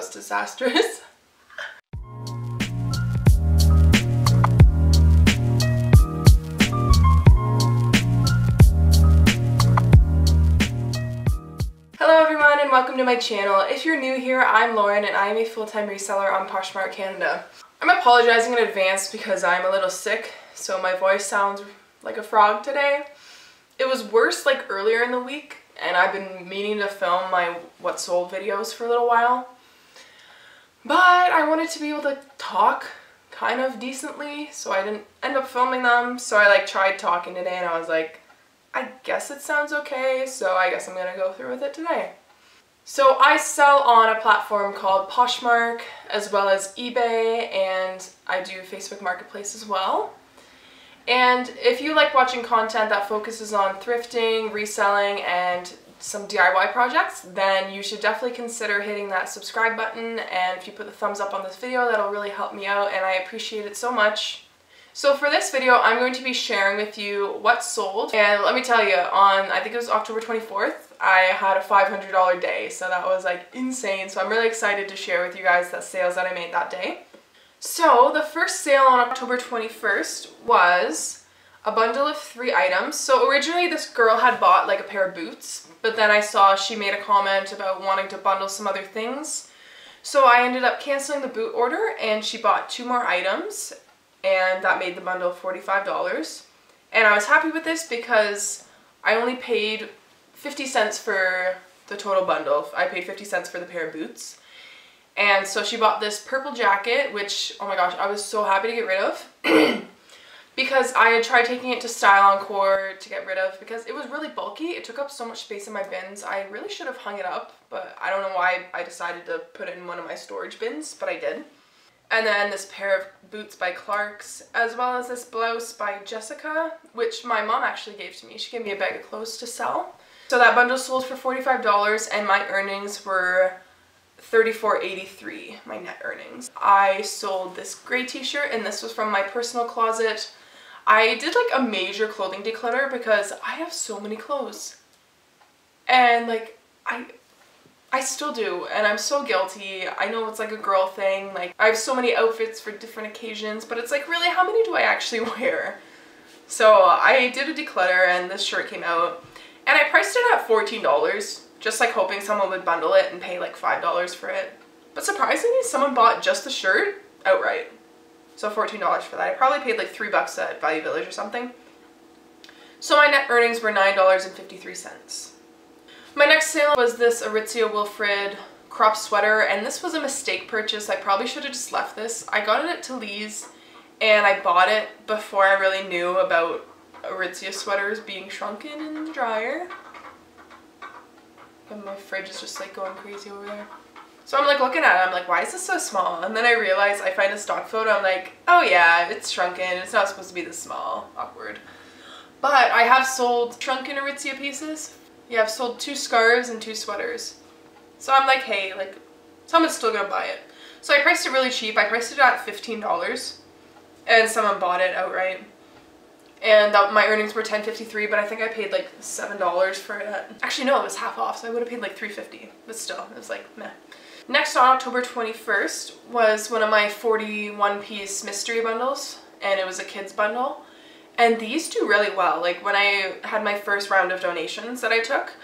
was disastrous. Hello everyone and welcome to my channel. If you're new here, I'm Lauren and I am a full-time reseller on Poshmark Canada. I'm apologizing in advance because I'm a little sick, so my voice sounds like a frog today. It was worse like earlier in the week, and I've been meaning to film my what sold videos for a little while. But I wanted to be able to talk kind of decently, so I didn't end up filming them. So I tried talking today and I was like, I guess it sounds okay, so I guess I'm gonna go through with it today. So I sell on a platform called Poshmark as well as eBay, and I do Facebook Marketplace as well. And if you like watching content that focuses on thrifting, reselling, and some DIY projects, then you should definitely consider hitting that subscribe button, and if you put the thumbs up on this video, that'll really help me out and I appreciate it so much. So for this video, I'm going to be sharing with you what sold, and let me tell you, on I think it was October 24th, I had a $500 day, so that was like insane. So I'm really excited to share with you guys the sales that I made that day. So the first sale on October 21st was a bundle of 3 items. So originally this girl had bought like a pair of boots, but then I saw she made a comment about wanting to bundle some other things. So I ended up canceling the boot order and she bought 2 more items, and that made the bundle $45. And I was happy with this because I only paid 50 cents for the total bundle. I paid 50 cents for the pair of boots. And so she bought this purple jacket, which, oh my gosh, I was so happy to get rid of because I had tried taking it to Style Encore to get rid of because it was really bulky. It took up so much space in my bins. I really should have hung it up, but I don't know why I decided to put it in one of my storage bins, but I did. And then this pair of boots by Clark's, as well as this blouse by Jessica, which my mom actually gave to me. She gave me a bag of clothes to sell. So that bundle sold for $45 and my earnings were $34.83, my net earnings. I sold this gray t-shirt, and this was from my personal closet. I did like a major clothing declutter because I have so many clothes. And like, I still do, and I'm so guilty. I know it's like a girl thing, like I have so many outfits for different occasions, but it's like, really, how many do I actually wear? So I did a declutter and this shirt came out, and I priced it at $14, just like hoping someone would bundle it and pay like $5 for it. But surprisingly, someone bought just the shirt outright. So $14 for that. I probably paid like $3 at Value Village or something. So my net earnings were $9.53. My next sale was this Arizo Wilfred crop sweater, and this was a mistake purchase. I probably should have just left this. I got it at Talese, and I bought it before I really knew about Arizo sweaters being shrunken in the dryer. And my fridge is just like going crazy over there. So I'm like looking at it, I'm like, why is this so small? And then I realize, I find a stock photo, I'm like, oh yeah, it's shrunken, it's not supposed to be this small. Awkward. But I have sold shrunken Arizo pieces. Yeah, I've sold 2 scarves and 2 sweaters. So I'm like, hey, like, someone's still gonna buy it. So I priced it really cheap. I priced it at $15, and someone bought it outright. And my earnings were $10.53, but I think I paid like $7 for it. Actually, no, it was half off, so I would have paid like $3.50, but still, it was like, meh. Next, on October 21st, was one of my 41-piece mystery bundles, and it was a kids bundle. And these do really well. Like when I had my first round of donations that I took,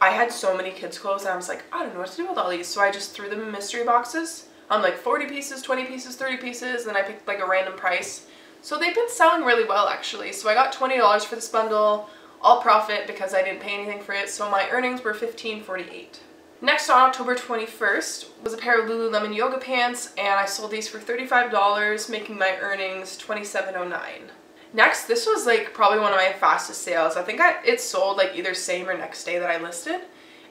I had so many kids clothes and I was like, I don't know what to do with all these. So I just threw them in mystery boxes. I'm like 40 pieces, 20 pieces, 30 pieces, and then I picked like a random price. So they've been selling really well actually. So I got $20 for this bundle, all profit because I didn't pay anything for it. So my earnings were $15.48. Next, on October 21st, was a pair of Lululemon yoga pants, and I sold these for $35, making my earnings $27.09. Next, this was like probably one of my fastest sales. I think it sold like either same or next day that I listed.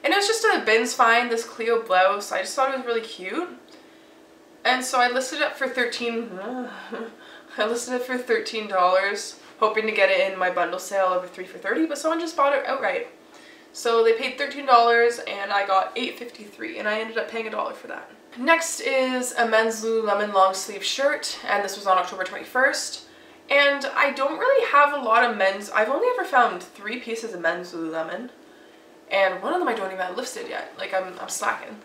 And it was just a bins find, this Cleo blouse. I just thought it was really cute. And so I listed it for $13, hoping to get it in my bundle sale over 3 for $30, but someone just bought it outright. So they paid $13 and I got $8.53, and I ended up paying $1 for that. Next is a men's Lululemon long sleeve shirt, and this was on October 21st. And I don't really have a lot of men's. I've only ever found 3 pieces of men's Lululemon, and one of them I don't even have listed yet. Like I'm slacking.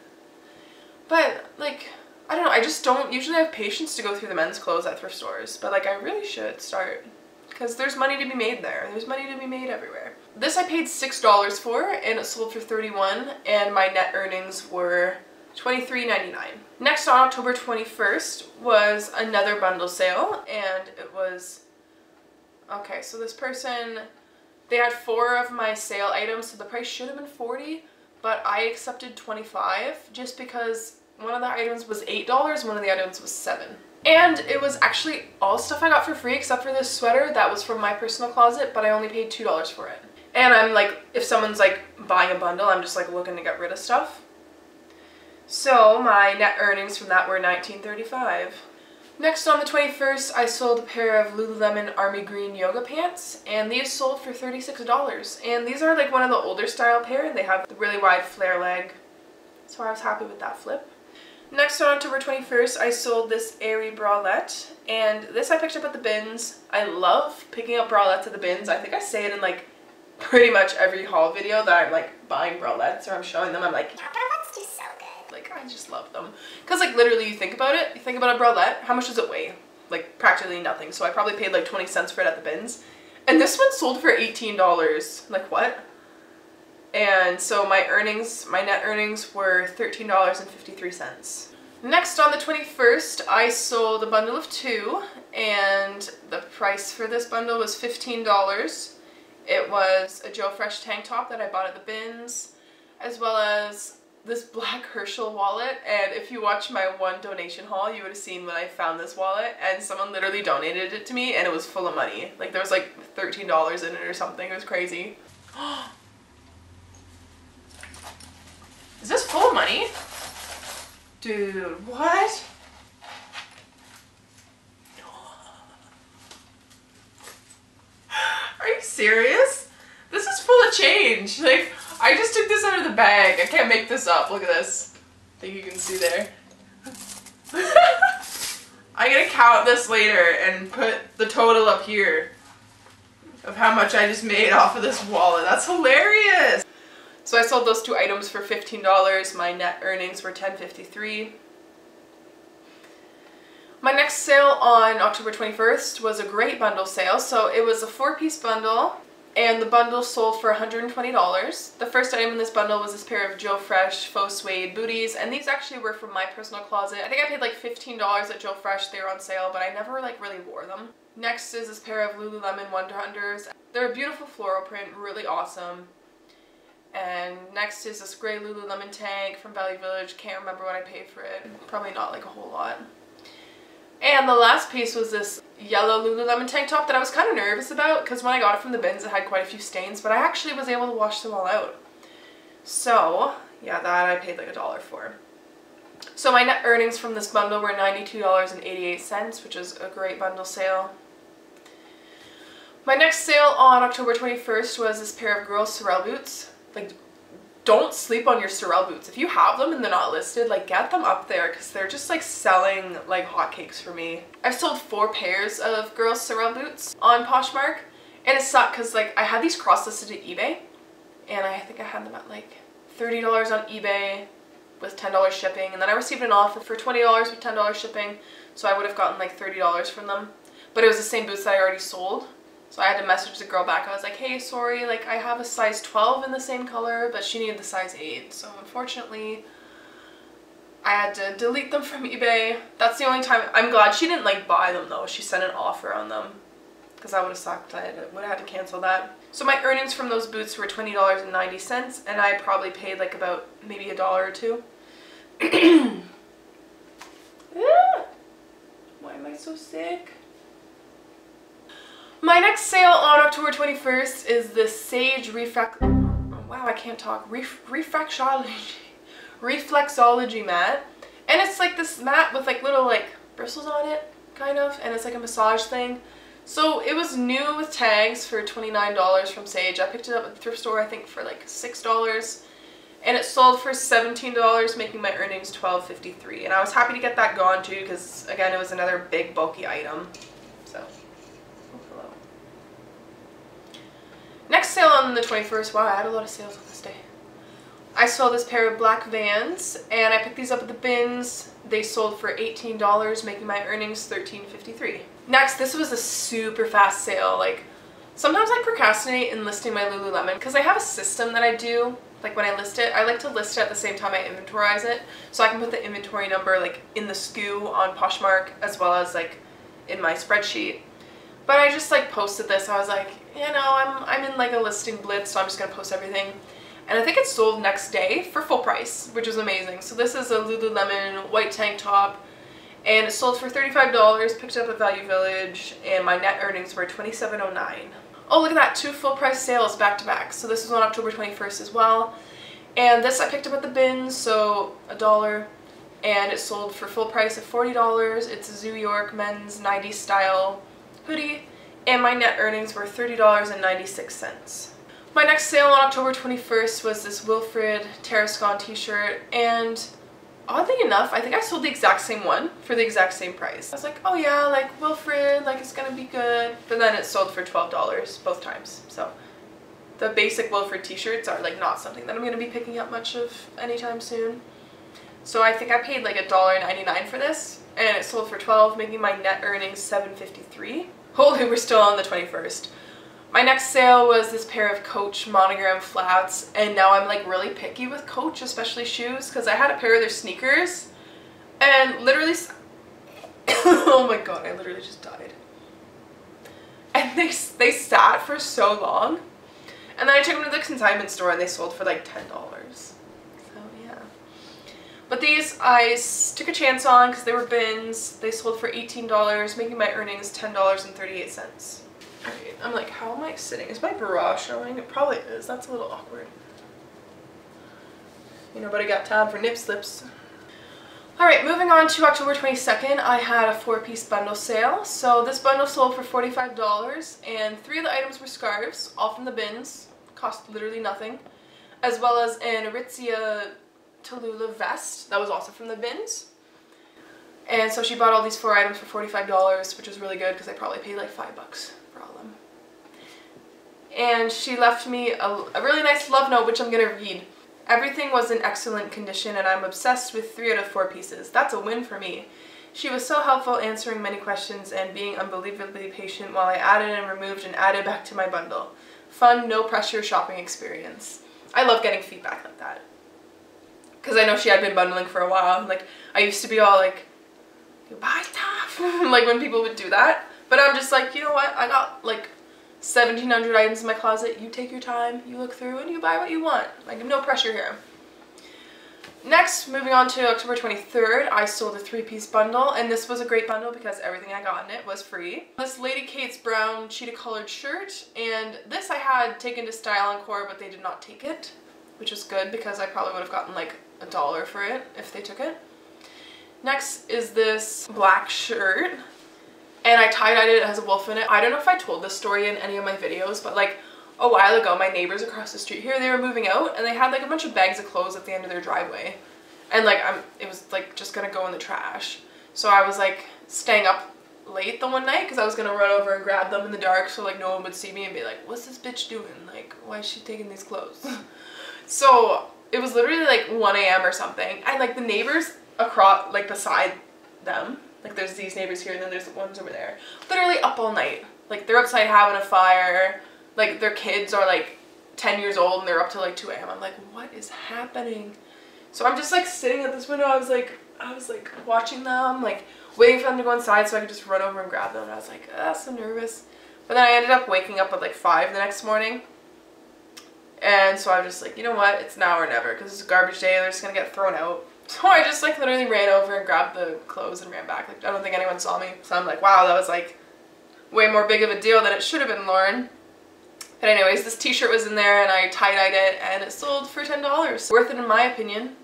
But like, I don't know, I just don't usually have patience to go through the men's clothes at thrift stores, but like I really should start, because there's money to be made there. There's money to be made everywhere. This I paid $6 for, and it sold for $31, and my net earnings were $23.99. Next, on October 21st was another bundle sale, and it was, okay, so this person, they had 4 of my sale items, so the price should have been $40, but I accepted $25 just because one of the items was $8, one of the items was $7. And it was actually all stuff I got for free except for this sweater that was from my personal closet, but I only paid $2 for it. And I'm like, if someone's like buying a bundle, I'm just like looking to get rid of stuff. So my net earnings from that were $19.35. Next, on the 21st, I sold a pair of Lululemon Army Green yoga pants, and these sold for $36. And these are like one of the older style pair, and they have the really wide flare leg, so I was happy with that flip. Next, on October 21st, I sold this airy bralette, and this I picked up at the bins. I love picking up bralettes at the bins. I think I say it in like pretty much every haul video that I'm like buying bralettes or I'm showing them. I'm like, yeah, bralettes do so good. Like, I just love them. Because like literally you think about it, you think about a bralette, how much does it weigh? Like practically nothing. So I probably paid like 20 cents for it at the bins. And this one sold for $18. Like, what? And so my net earnings were $13.53. Next, on the 21st, I sold a bundle of 2, and the price for this bundle was $15. It was a Joe Fresh tank top that I bought at the bins, as well as this black Herschel wallet. And if you watch my one donation haul, you would have seen when I found this wallet, and someone literally donated it to me, and it was full of money. Like, there was like $13 in it or something. It was crazy. Is this full of money? Dude, what? Are you serious? This is full of change. Like, I just took this out of the bag. I can't make this up. Look at this. I think you can see there. I'm gonna count this later and put the total up here of how much I just made off of this wallet. That's hilarious. So I sold those 2 items for $15. My net earnings were $10.53. My next sale on October 21st was a great bundle sale. So it was a 4-piece bundle, and the bundle sold for $120. The first item in this bundle was this pair of Joe Fresh faux suede booties, and these actually were from my personal closet. I think I paid like $15 at Joe Fresh. They were on sale, but I never like really wore them. Next is this pair of Lululemon Wonder Unders. They're a beautiful floral print, really awesome. And next is this gray Lululemon tank from Value Village. Can't remember what I paid for it. Probably not like a whole lot. And the last piece was this yellow Lululemon tank top that I was kind of nervous about, because when I got it from the bins it had quite a few stains, but I actually was able to wash them all out. So yeah, that I paid like $1 for. So my net earnings from this bundle were $92.88, which is a great bundle sale. My next sale on October 21st was this pair of girls' Sorel boots. Like, don't sleep on your Sorel boots. If you have them and they're not listed, like, get them up there, because they're just like selling like hotcakes for me. I've sold 4 pairs of girls' Sorel boots on Poshmark, and it sucked because like I had these cross-listed at eBay, and I think I had them at like $30 on eBay with $10 shipping, and then I received an offer for $20 with $10 shipping, so I would have gotten like $30 from them. But it was the same boots that I already sold. So I had to message the girl back. I was like, hey, sorry, like I have a size 12 in the same color, but she needed the size 8. So unfortunately, I had to delete them from eBay. That's the only time. I'm glad she didn't like buy them though. She sent an offer on them, because that would have sucked. I would have had to cancel that. So my earnings from those boots were $20.90, and I probably paid like about maybe $1 or $2. Why am I so sick? My next sale on October 21st is the Sage wow, I can't talk. Reflexology mat. And it's like this mat with like little like bristles on it, kind of, and it's like a massage thing. So it was new with tags for $29 from Sage. I picked it up at the thrift store, I think, for like $6. And it sold for $17, making my earnings $12.53. And I was happy to get that gone too, because again, it was another big bulky item. So. Next sale on the 21st, wow, I had a lot of sales on this day. I saw this pair of black Vans, and I picked these up at the bins. They sold for $18, making my earnings $13.53. Next, this was a super fast sale. Like, sometimes I procrastinate in listing my Lululemon because I have a system that I do. Like when I list it, I like to list it at the same time I inventorize it, so I can put the inventory number like in the SKU on Poshmark as well as like in my spreadsheet. But I just like posted this. I was like, you know, I'm in like a listing blitz, so I'm just gonna post everything. And I think it sold next day for full price, which was amazing. So this is a Lululemon white tank top, and it sold for $35, picked up at Value Village, and my net earnings were $27.09. Oh, look at that, 2 full price sales back to back. So this was on October 21st as well. And this I picked up at the bins, so $1. And it sold for full price of $40. It's a Zoo York men's 90s style hoodie. And my net earnings were $30.96. My next sale on October 21st was this Wilfred Tarascon t-shirt. And oddly enough, I think I sold the exact same one for the exact same price. I was like, oh yeah, like Wilfred, like it's gonna be good. But then it sold for $12 both times. So the basic Wilfred t-shirts are like not something that I'm gonna be picking up much of anytime soon. So I think I paid like $1.99 for this, and it sold for $12, making my net earnings $7.53. Holy, we're still on the 21st. My next sale was this pair of Coach Monogram flats, and now I'm like really picky with Coach, especially shoes, because I had a pair of their sneakers and literally oh my god, I literally just died. And they sat for so long, and then I took them to the consignment store and they sold for like $10. So yeah. But these I took a chance on because they were bins. They sold for $18, making my earnings $10.38. Right, I'm like, how am I sitting? Is my bra showing? It probably is. That's a little awkward. You know, but I got time for nip slips. Alright, moving on to October 22nd, I had a 4-piece bundle sale. So this bundle sold for $45, and 3 of the items were scarves, all from the bins, cost literally nothing, as well as an Arizo Tallulah vest that was also from the bins. And so she bought all these 4 items for $45, which was really good because I probably paid like $5 for all of them. And she left me a really nice love note, which I'm going to read. Everything was in excellent condition, and I'm obsessed with 3 out of 4 pieces. That's a win for me. She was so helpful answering many questions and being unbelievably patient while I added and removed and added back to my bundle. Fun, no pressure shopping experience. I love getting feedback like that. Because I know she had been bundling for a while. Like, I used to be all like, you buy stuff, like when people would do that. But I'm just like, you know what, I got like 1,700 items in my closet. You take your time, you look through, and you buy what you want. Like, no pressure here. Next, moving on to October 23rd, I sold a 3-piece bundle, and this was a great bundle because everything I got in it was free. This Lady Kate's brown cheetah colored shirt, and this I had taken to Style Encore, but they did not take it, which was good because I probably would have gotten like $1 for it if they took it. Next is this black shirt, and I tie-dyed it. It has a wolf in it. I don't know if I told this story in any of my videos, but like a while ago, my neighbors across the street here, they were moving out, and they had like a bunch of bags of clothes at the end of their driveway, and like it was like just gonna go in the trash. So I was like staying up late the one night because I was gonna run over and grab them in the dark so like no one would see me and be like, what's this bitch doing? Like, why is she taking these clothes? So it was literally like 1 a.m. or something, and like the neighbors across, like beside them, like there's these neighbors here and then there's the ones over there, literally up all night. Like they're outside having a fire, like their kids are like 10 years old and they're up till like 2 a.m. I'm like, what is happening? So I'm just like sitting at this window. I was like watching them, like waiting for them to go inside so I could just run over and grab them, and I was like, so nervous. But then I ended up waking up at like 5 the next morning, and so I was just like, you know what, it's now or never because it's a garbage day, they're just gonna get thrown out. So I just like literally ran over and grabbed the clothes and ran back. Like, I don't think anyone saw me. So I'm like, wow, that was like way more big of a deal than it should have been, Lauren. But anyways, this t-shirt was in there and I tie-dyed it and it sold for $10. Worth it in my opinion.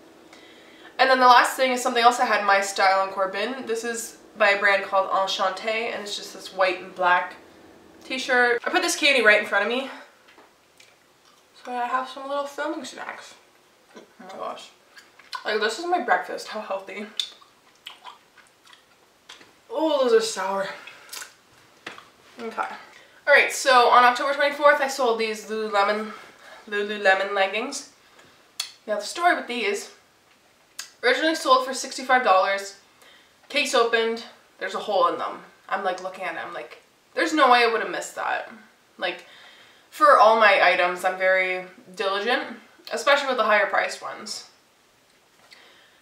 And then the last thing is something else I had in my Style Encore bin. This is by a brand called Enchanté, and it's just this white and black t-shirt. I put this cutie right in front of me so I have some little filming snacks. Oh my gosh. Like, this is my breakfast. How healthy. Oh, those are sour. Okay. Alright, so on October 24th, I sold these Lululemon Leggings. Now the story with these, originally sold for $65, case opened, there's a hole in them. I'm like looking at it, I'm like, there's no way I would have missed that. Like, for all my items, I'm very diligent, especially with the higher priced ones.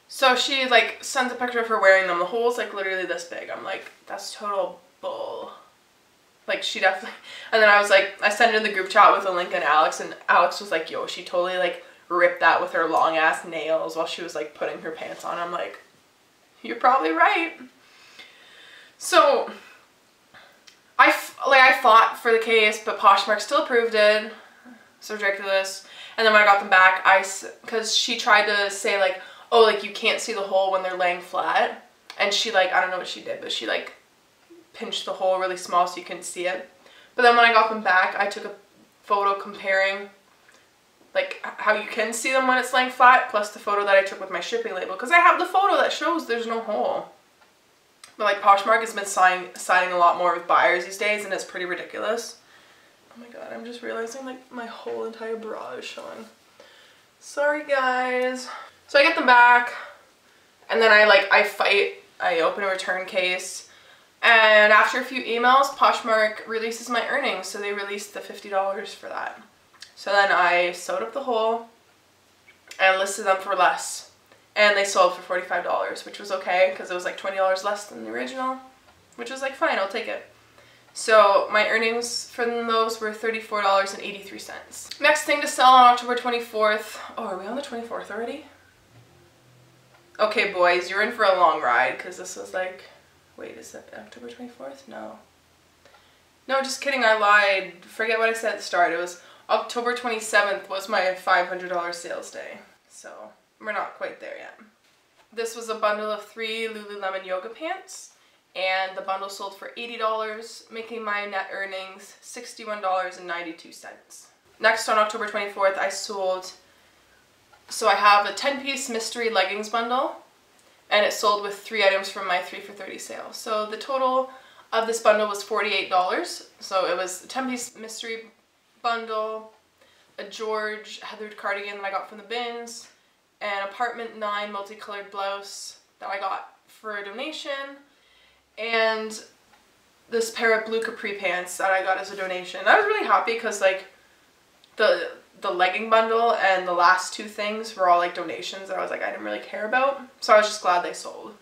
So she like sends a picture of her wearing them. The hole's like literally this big. I'm like, that's total bull. Like she definitely, and then I was like, I sent it in the group chat with a link and Alex was like, yo, she totally like ripped that with her long ass nails while she was like putting her pants on. I'm like, you're probably right. So I fought for the case, but Poshmark still approved it. It's ridiculous. And then when I got them back, because she tried to say like, oh, like you can't see the hole when they're laying flat. And she like, I don't know what she did, but she like pinched the hole really small so you couldn't see it. But then when I got them back, I took a photo comparing like how you can see them when it's laying flat, plus the photo that I took with my shipping label, because I have the photo that shows there's no hole. But like Poshmark has been signing a lot more with buyers these days, and it's pretty ridiculous. Oh my god, I'm just realizing like my whole entire bra is showing. Sorry guys. So I get them back, and then I open a return case, and after a few emails, Poshmark releases my earnings, so they released the $50 for that. So then I sewed up the hole and listed them for less, and they sold for $45, which was okay because it was like $20 less than the original, which was like fine, I'll take it. So my earnings from those were $34.83. Next thing to sell on October 24th. Oh, are we on the 24th already? Okay, boys, you're in for a long ride because this was like, wait, is that October 24th? No. No, just kidding, I lied. Forget what I said at the start. It was October 27th was my $500 sales day. So we're not quite there yet. This was a bundle of 3 Lululemon yoga pants, and the bundle sold for $80, making my net earnings $61.92. Next, on October 24th, I sold, so I have a 10-piece mystery leggings bundle, and it sold with 3 items from my 3 for $30 sale. So the total of this bundle was $48. So it was a 10-piece mystery bundle, a George heathered cardigan that I got from the bins, an apartment 9 multicolored blouse that I got for a donation, and this pair of blue capri pants that I got as a donation. I was really happy because like the legging bundle and the last 2 things were all like donations that I was like I didn't really care about, so I was just glad they sold.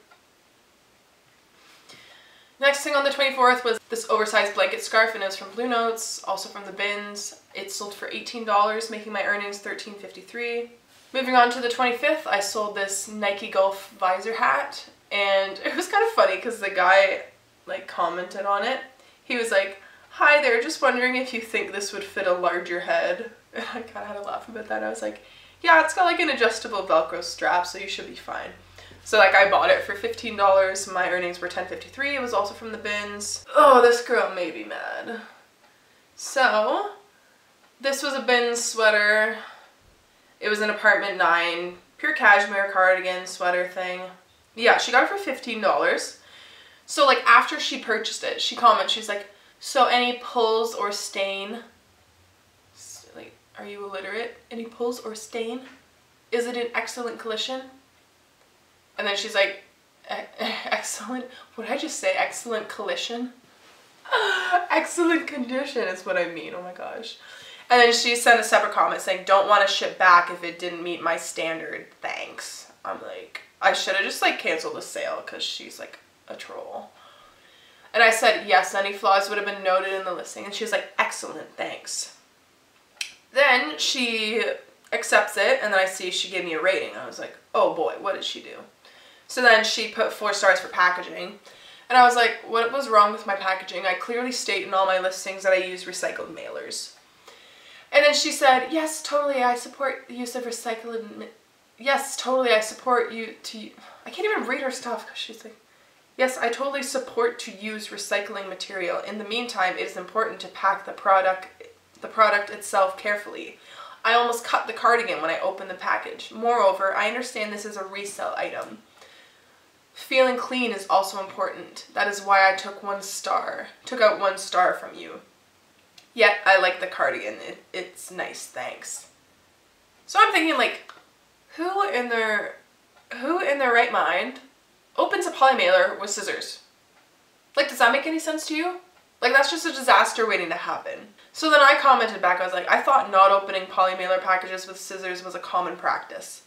Next thing on the 24th was this oversized blanket scarf, and it was from Blue Notes, also from the bins. It sold for $18, making my earnings $13.53. Moving on to the 25th, I sold this Nike Golf visor hat, and it was kind of funny because the guy like commented on it. He was like, "Hi there, just wondering if you think this would fit a larger head." And I kind of had a laugh about that. I was like, yeah, it's got like an adjustable Velcro strap, so you should be fine. So like I bought it for $15. My earnings were $10.53. It was also from the bins. Oh, this girl made me mad. So this was a bins sweater. It was an apartment 9 pure cashmere cardigan sweater thing. Yeah, she got it for $15. So like after she purchased it, she commented, she's like, "So any pulls or stain?" Like, are you illiterate? Any pulls or stain? Is it in excellent condition? And then she's like, excellent, what did I just say? Excellent condition? Excellent condition is what I mean, oh my gosh. And then she sent a separate comment saying, "Don't want to ship back if it didn't meet my standard, thanks." I'm like, I should have just like canceled the sale because she's like a troll. And I said, yes, any flaws would have been noted in the listing. And she was like, "Excellent, thanks." Then she accepts it, and then I see she gave me a rating. I was like, oh boy, what did she do? So then she put 4 stars for packaging. And I was like, what was wrong with my packaging? I clearly state in all my listings that I use recycled mailers. And then she said, yes, totally, I support the use of recycled, yes, totally, I support you to, I can't even read her stuff because she's like, yes, I totally support to use recycling material. In the meantime, it is important to pack the product itself carefully. I almost cut the cardigan when I opened the package. Moreover, I understand this is a resale item. Feeling clean is also important. That is why I took out 1 star from you. Yet, I like the cardigan. It's nice, thanks. So I'm thinking like, Who in their right mind opens a poly mailer with scissors? Like, does that make any sense to you? Like, that's just a disaster waiting to happen. So then I commented back, I was like, I thought not opening poly mailer packages with scissors was a common practice.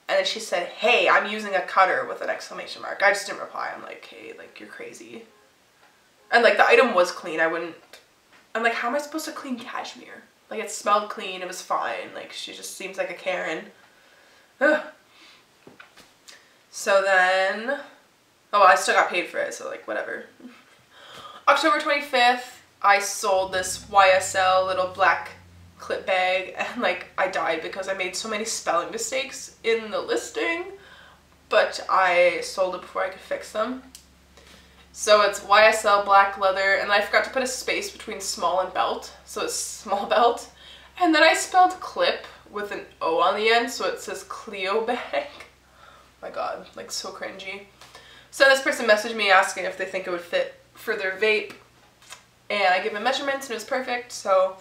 And then she said, hey, I'm using a cutter with an exclamation mark. I just didn't reply. I'm like, hey, like, you're crazy. And like, the item was clean. I'm like, how am I supposed to clean cashmere? Like, it smelled clean, it was fine. Like, she just seems like a Karen. Ugh. So then, oh, well, I still got paid for it, so like, whatever. October 25th, I sold this YSL little black clip bag, and like, I died because I made so many spelling mistakes in the listing, but I sold it before I could fix them. So it's YSL black leather, and I forgot to put a space between small and belt, so it's small belt. And then I spelled clip with an O on the end, so it says Clio bag. Oh my god, like, so cringy. So this person messaged me asking if they think it would fit for their vape, and I gave them measurements and it was perfect. So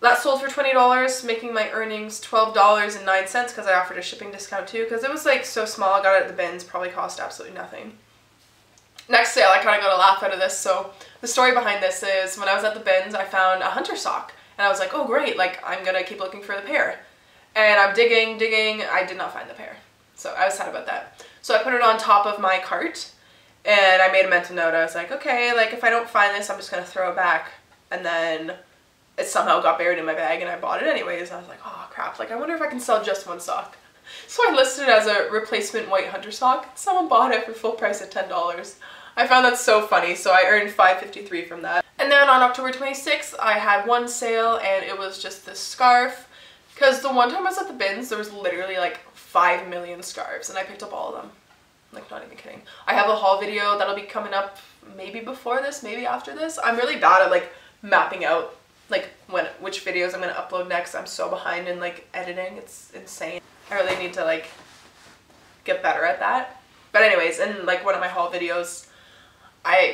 that sold for $20, making my earnings $12.09 because I offered a shipping discount too, because it was like so small. I got it at the bins, probably cost absolutely nothing. Next sale, I kind of got a laugh out of this. So the story behind this is, when I was at the bins, I found a hunter sock, and I was like, oh great, like, I'm gonna keep looking for the pair. And I'm digging, I did not find the pair. So I was sad about that. So I put it on top of my cart, and I made a mental note. I was like, okay, like, if I don't find this, I'm just gonna throw it back. And then it somehow got buried in my bag, and I bought it anyways. I was like, oh crap, like, I wonder if I can sell just one sock. So I listed it as a replacement white hunter sock. Someone bought it for full price at $10. I found that so funny, so I earned $5.53 from that. And then on October 26th, I had one sale, and it was just this scarf. Because the one time I was at the bins, there was literally like 5 million scarves, and I picked up all of them. Like, not even kidding. I have a haul video that'll be coming up maybe before this, maybe after this. I'm really bad at like mapping out like which videos I'm gonna upload next. I'm so behind in like editing, it's insane. I really need to like get better at that. But anyways, in like one of my haul videos,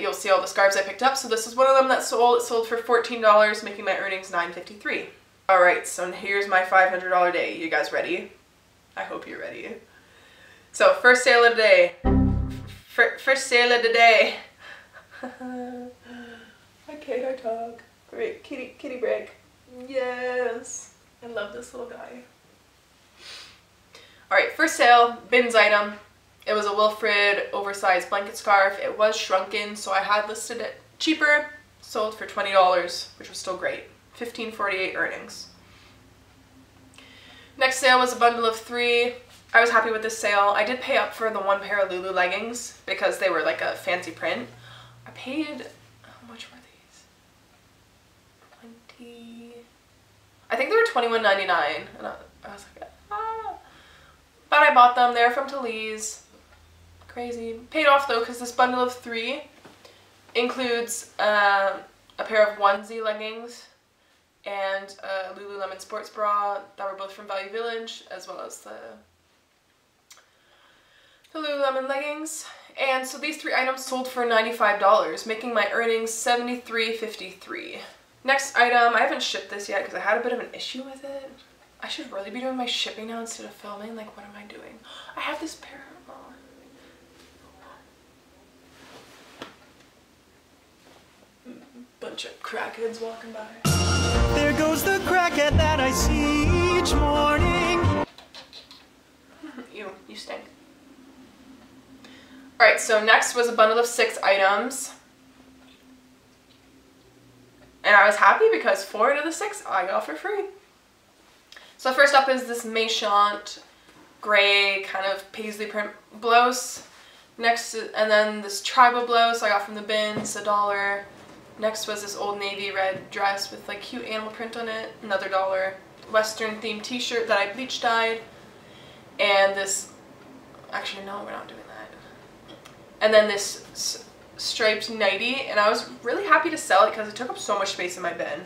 you'll see all the scarves I picked up. So this is one of them that sold. It sold for $14, making my earnings $9.53. Alright, so here's my $500 day. You guys ready? I hope you're ready. So first sale of the day. First sale of the day. Why can't I talk? Great, kitty break. Yes. I love this little guy. Alright, first sale, bins item. It was a Wilfred oversized blanket scarf. It was shrunken, so I had listed it cheaper. Sold for $20, which was still great. $15.48 earnings. Next sale was a bundle of 3. I was happy with this sale. I did pay up for the one pair of Lulu leggings because they were like a fancy print. I paid, how much were these? 20, I think they were $21.99, and I was like, ah. But I bought them. They're from Talese. Crazy. Paid off though, because this bundle of 3 includes a pair of onesie leggings and a Lululemon sports bra that were both from Value Village, as well as the Lululemon leggings. And so these 3 items sold for $95, making my earnings $73.53. Next item, I haven't shipped this yet because I had a bit of an issue with it. I should really be doing my shipping now instead of filming. Like, what am I doing? I have this pair. Bunch of crackheads walking by. There goes the crackhead that I see each morning. You stink. Alright, so next was a bundle of 6 items. And I was happy because 4 out of the 6 I got for free. So first up is this Méchant gray kind of paisley print blouse. Next, and then this tribal blouse I got from the bins, $1. Next was this Old Navy red dress with like cute animal print on it, another $1. Western themed t-shirt that I bleach dyed. And this, actually no, we're not doing that. And then this striped nightie, and I was really happy to sell it because it took up so much space in my bin.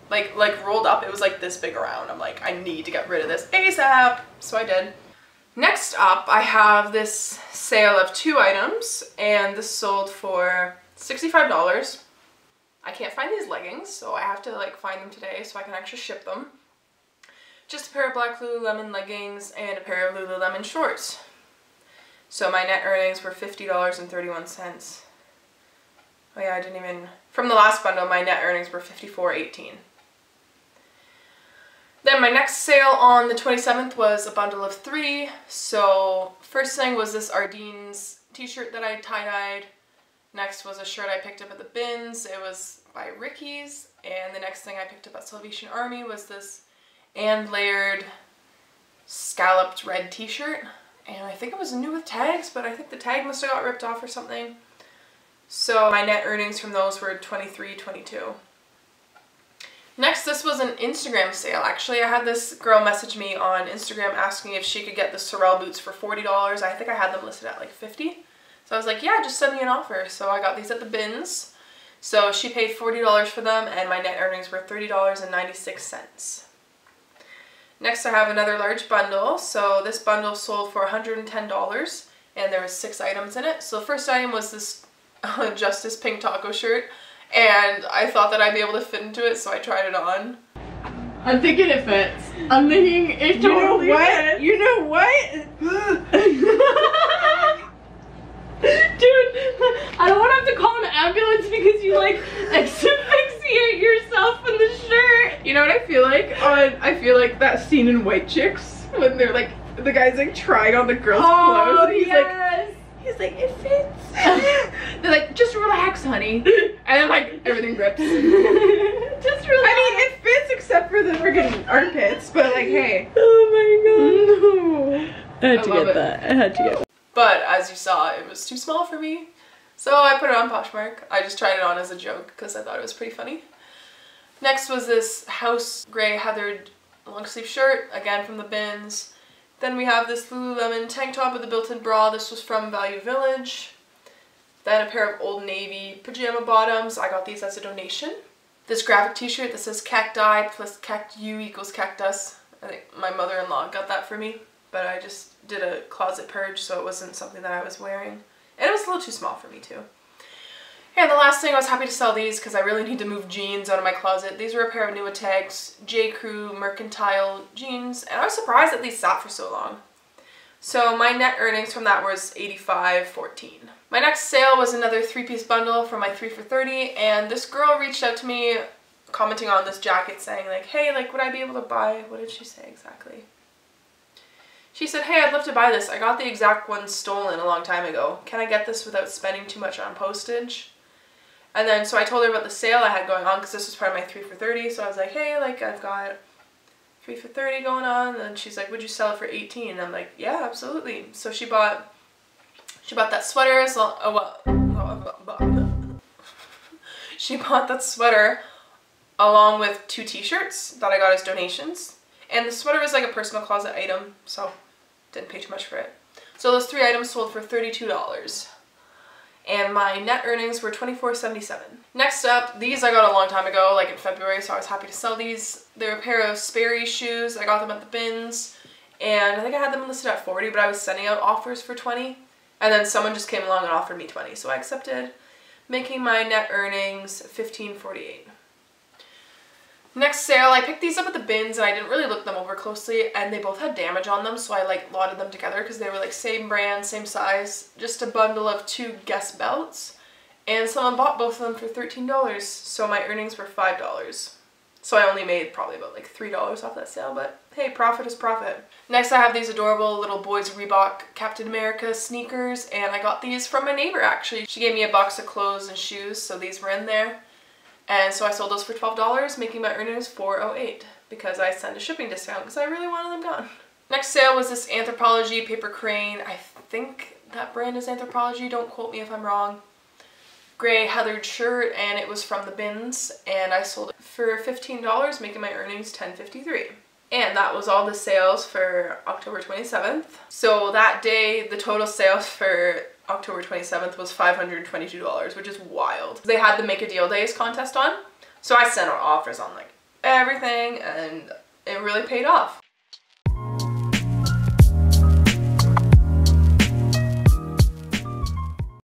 Like rolled up, it was like this big around. I'm like, I need to get rid of this ASAP. So I did. Next up, I have this sale of 2 items, and this sold for $65. I can't find these leggings, so I have to like find them today so I can actually ship them. Just a pair of black Lululemon leggings and a pair of Lululemon shorts. So my net earnings were $50.31. Oh yeah, I didn't even... From the last bundle, my net earnings were $54.18. Then my next sale on the 27th was a bundle of 3. So first thing was this Ardene's t-shirt that I tie-dyed. Next was a shirt I picked up at the bins. It was by Ricky's. And the next thing I picked up at Salvation Army was this and layered scalloped red t-shirt. And I think it was new with tags, but I think the tag must have got ripped off or something. So my net earnings from those were $23.22. Next, this was an Instagram sale. Actually, I had this girl message me on Instagram asking if she could get the Sorel boots for $40. I think I had them listed at like $50. So I was like, yeah, just send me an offer. So I got these at the bins. So she paid $40 for them, and my net earnings were $30.96. Next, I have another large bundle. So this bundle sold for $110, and there was 6 items in it. So the first item was this Justice pink taco shirt, and I thought that I'd be able to fit into it, so I tried it on. I'm thinking it fits. I'm thinking it totally fits. You know what? Dude, I don't want to have to call an ambulance because you like asphyxiate yourself in the shirt. You know what I feel like? I feel like that scene in White Chicks when they're like, the guy's like trying on the girl's clothes. And he's like, it fits. They're like, just relax, honey. And then like everything rips. Just relax. I mean, it fits except for the friggin' armpits, but like, hey. Oh my god. No. I had to get that. I had to get that. But as you saw, it was too small for me. So I put it on Poshmark. I just tried it on as a joke because I thought it was pretty funny. Next was this house gray heathered long sleeve shirt, again from the bins. Then we have this Lululemon tank top with a built-in bra. This was from Value Village. Then a pair of Old Navy pajama bottoms. I got these as a donation. This graphic t-shirt that says cacti plus cactu equals cactus. I think my mother-in-law got that for me, but I just did a closet purge, so it wasn't something that I was wearing. And it was a little too small for me too. And the last thing, I was happy to sell these because I really need to move jeans out of my closet. These were a pair of Neewer tags, J. Crew Mercantile jeans, and I was surprised that these sat for so long. So my net earnings from that was $85.14. My next sale was another 3-piece bundle for my 3 for $30, and this girl reached out to me commenting on this jacket saying like, hey, like, would I be able to buy, what did she say exactly? She said, hey, I'd love to buy this. I got the exact one stolen a long time ago. Can I get this without spending too much on postage? And then, so I told her about the sale I had going on because this was part of my 3 for $30. So I was like, hey, like, I've got 3 for $30 going on. And she like, would you sell it for $18? And I'm like, yeah, absolutely. So she bought that sweater as long, she bought that sweater along with 2 t-shirts that I got as donations. And the sweater was like a personal closet item, so didn't pay too much for it. So those 3 items sold for $32. And my net earnings were $24.77. Next up, these I got a long time ago, like in February, so I was happy to sell these. They're a pair of Sperry Shoes. I got them at the bins, and I think I had them listed at $40, but I was sending out offers for $20. And then someone just came along and offered me $20, so I accepted, making my net earnings $15.48. Next sale, I picked these up at the bins and I didn't really look them over closely, and they both had damage on them, so I like lotted them together because they were like same brand, same size. Just a bundle of 2 Guess belts, and someone bought both of them for $13, so my earnings were $5. So I only made probably about like $3 off that sale, but hey, profit is profit. Next I have these adorable little boys Reebok Captain America sneakers, and I got these from my neighbor actually. She gave me a box of clothes and shoes, so these were in there. And so I sold those for $12, making my earnings $4.08 because I sent a shipping discount because I really wanted them gone. Next sale was this Anthropologie paper crane. I think that brand is Anthropologie, don't quote me if I'm wrong. Gray heathered shirt, and it was from the bins, and I sold it for $15, making my earnings $10.53. And that was all the sales for October 27th. So that day, the total sales for October 27th was $522, which is wild. They had the Make a Deal Days contest on, so I sent out offers on like everything, and it really paid off.